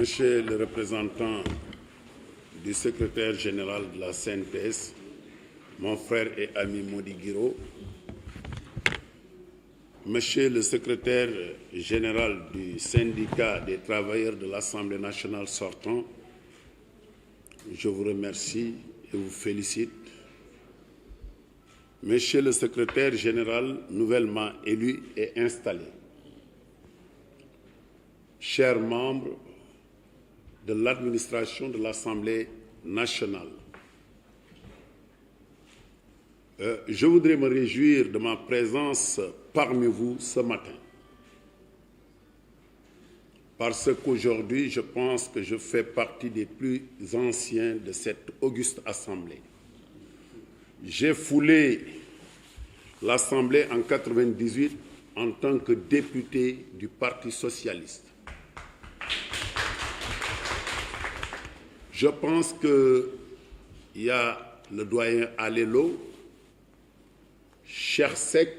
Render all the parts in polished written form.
Monsieur le représentant du secrétaire général de la CNTS, mon frère et ami Mody Guiro, Monsieur le secrétaire général du syndicat des travailleurs de l'Assemblée nationale sortant, je vous remercie et vous félicite. Monsieur le secrétaire général nouvellement élu et installé, chers membres de l'administration de l'Assemblée nationale, je voudrais me réjouir de ma présence parmi vous ce matin, parce qu'aujourd'hui, je pense que je fais partie des plus anciens de cette auguste Assemblée. J'ai foulé l'Assemblée en 1998 en tant que député du Parti socialiste. Je pense qu'il y a le doyen Alelo, Chersek,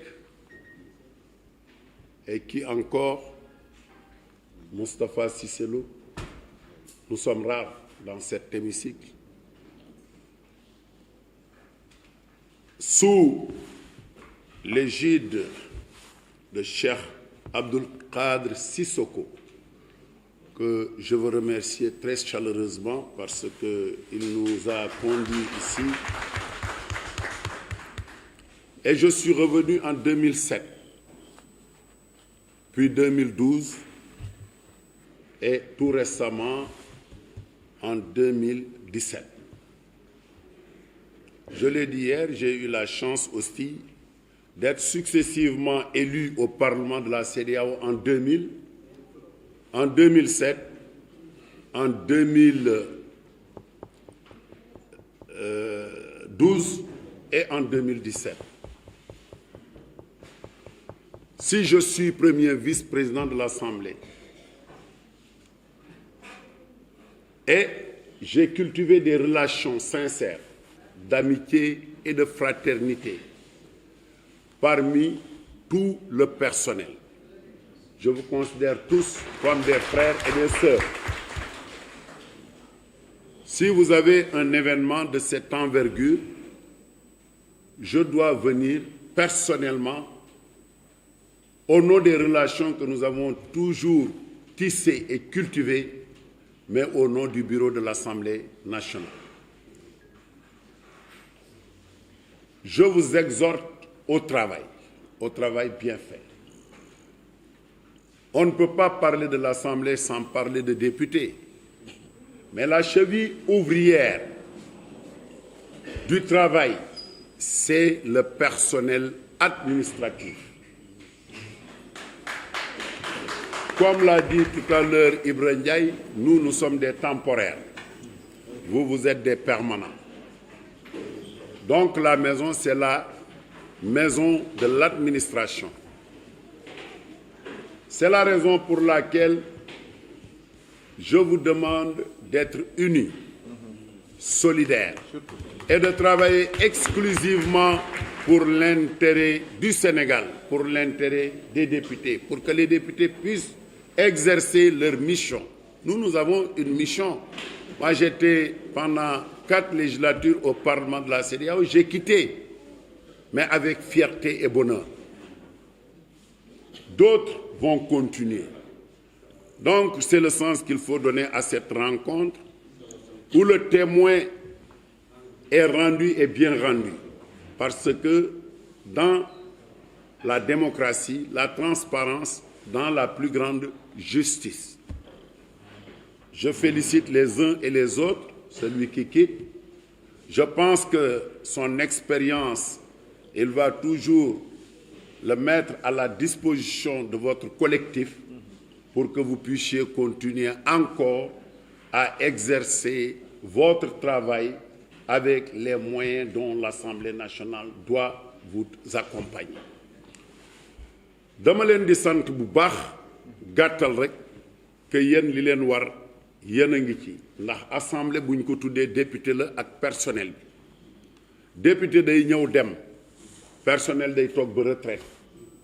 et qui encore, Moustapha Cisselo. Nous sommes rares dans cet hémicycle. Sous l'égide de Cheikh Abdul Qadir Sissoko, que je veux remercier très chaleureusement parce qu'il nous a conduits ici. Et je suis revenu en 2007, puis 2012 et tout récemment en 2017. Je l'ai dit hier, j'ai eu la chance aussi d'être successivement élu au Parlement de la CEDEAO en 2000, en 2007, en 2012 et en 2017. Si je suis premier vice-président de l'Assemblée et j'ai cultivé des relations sincères d'amitié et de fraternité parmi tout le personnel. Je vous considère tous comme des frères et des sœurs. Si vous avez un événement de cette envergure, je dois venir personnellement au nom des relations que nous avons toujours tissées et cultivées, mais au nom du bureau de l'Assemblée nationale. Je vous exhorte au travail bien fait. On ne peut pas parler de l'Assemblée sans parler de députés, mais la cheville ouvrière du travail, c'est le personnel administratif. Comme l'a dit tout à l'heure Ibrahim Ndiaye, nous sommes des temporaires. Vous êtes des permanents. Donc la maison, c'est la maison de l'administration. C'est la raison pour laquelle je vous demande d'être unis, solidaires et de travailler exclusivement pour l'intérêt du Sénégal, pour l'intérêt des députés, pour que les députés puissent exercer leur mission. Nous avons une mission. Moi, j'étais pendant 4 législatures au Parlement de la CEDEAO, j'ai quitté, mais avec fierté et bonheur. D'autres vont continuer. Donc, c'est le sens qu'il faut donner à cette rencontre où le témoin est rendu et bien rendu. Parce que dans la démocratie, la transparence, dans la plus grande justice. Je félicite les uns et les autres, celui qui quitte. Je pense que son expérience, il va toujours le mettre à la disposition de votre collectif pour que vous puissiez continuer encore à exercer votre travail avec les moyens dont l'Assemblée nationale doit vous accompagner. dama leen di sant bu baax gàttal rek que yéen li leen war yéen a ngi ci ndax assemblée buñ ko tuddee député la ak personnel bi député day ñëw dem personnel day toog ba retraite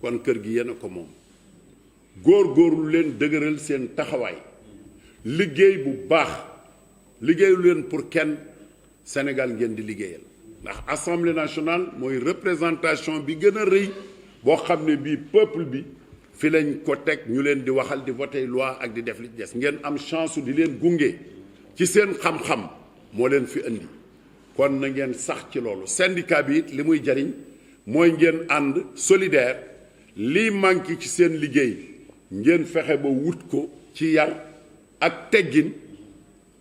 kon kër gi yéen a ko moom góor-góorlu leen dëgëral seen taxawaay liggéey bu baax liggéeyu leen pour kenn Sénégal ngeen di liggéeyal ndax assemblée nationale mooy représentation bi gën a rëy boo xam ne bii peuple bi fi lañ ko teg ñu leen di waxal di voter loi ak di def li des ngeen am chance di leen gunge ci seen xam-xam moo leen fi indi kon na ngeen sax ci loolu syndicat bi it li muy jariñ mooy ngeen ànd solidaire lii manqué ci seen liggéey ngeen fexe ba wut ko ci yar ak teggin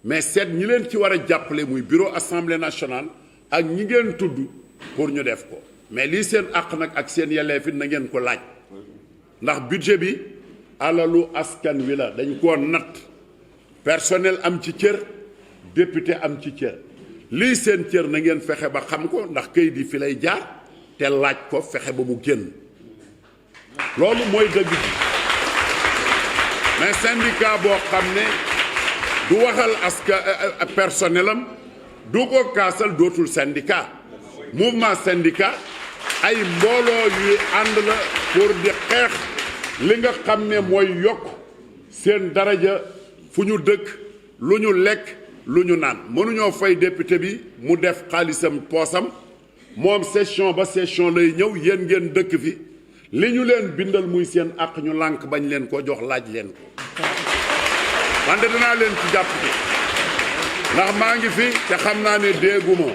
mais seet ñi leen ci war a jàppale muy bureau assemblée nationale ak ñi ngeen tudd pour ñu def ko mais lii seen àq nag ak seen yelleef it na ngeen ko laaj ndax budget bi alalu askan wi la dañ koo natt personnel am ci cër député am ci cër lii seen cër na ngeen fexe ba xam ko ndax kayit yi fi lay jaar te laaj ko fexe ba mu génn loolu mooy dëgg bi mais syndicat boo xam ne du waxal askan personnel am du ko kaasal dootul syndicat mouvement syndicat ay mbooloo yuy ànd la pour di xeex li nga xam ne mooy yokk seen daraja fu ñu dëkk lu ñu lekk lu ñu naan mënuñoo fay député bi mu def xaalisam poosam moom session ba session lay ñëw yéen ngeen dëkk fi li ñu leen bindal muy seen àq ñu lànk bañ leen ko jox laaj leen ko wante danaa leen ci jàppale ndax maa ngi fi te xam naa ne dégguma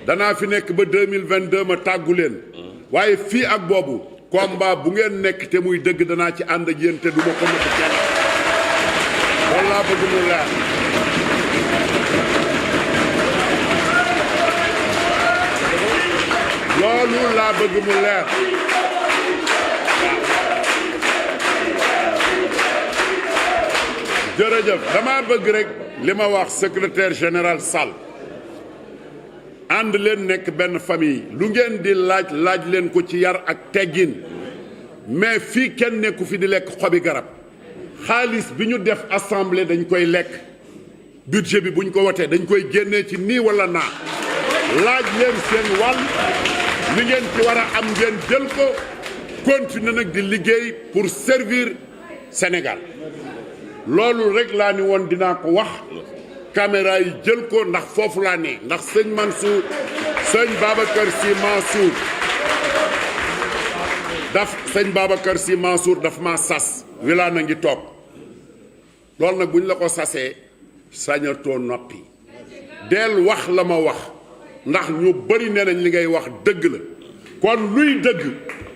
danaa fi nekk ba 2022 ma tàggu leen waaye fii ak boobu combat bu ngeen nekk te muy dëgg danaa ci ànd ak yéen te du ma ko nëbb kenn loolu laa bëgg mu leer loolu laa bëgg mu leer jërëjëf dama bëgg rek li ma wax secrétaire général Sall ànd leen nekk benn famille lu ngeen di laaj leen ko ci yar ak teggin mais fii kenn nekku fi di lekk xobi garab xaalis bi ñu def assemblée dañ koy lekk budget bi buñ ko wotee dañ koy génnee ci nii wala naa laaj leen seen wàll li ngeen ci war a am ngeen jël ko continuer nag di liggéey pour servir Sénégal loolu rek laa ni woon dinaa ko wax caméra yi jël ko ndax foofu laa ne ndax sëñ Mansour sëñ Babacar Sy Mansour daf ma sas wilaa na ngi toog loolu nag bu ñu la ko sasee sañatoo noppi del wax la ma wax ndax ñu bari nee nañ li ngay wax dëgg la kon luy dëgg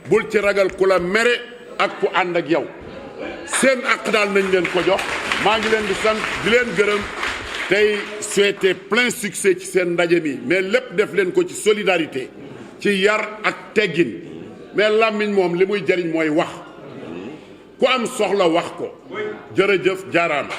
bul ci ragal ku la mere ak ku ànd ak yow seen àq daal nañ leen ko jox maa ngi leen di sant di leen gërëm tey souhaiter plein succès ci seen ndaje mi mais lépp def leen ko ci solidarité ci yar ak teggin mais làmmiñ moom li muy jariñ mooy wax ku am soxla wax ko jërëjëf jaaraama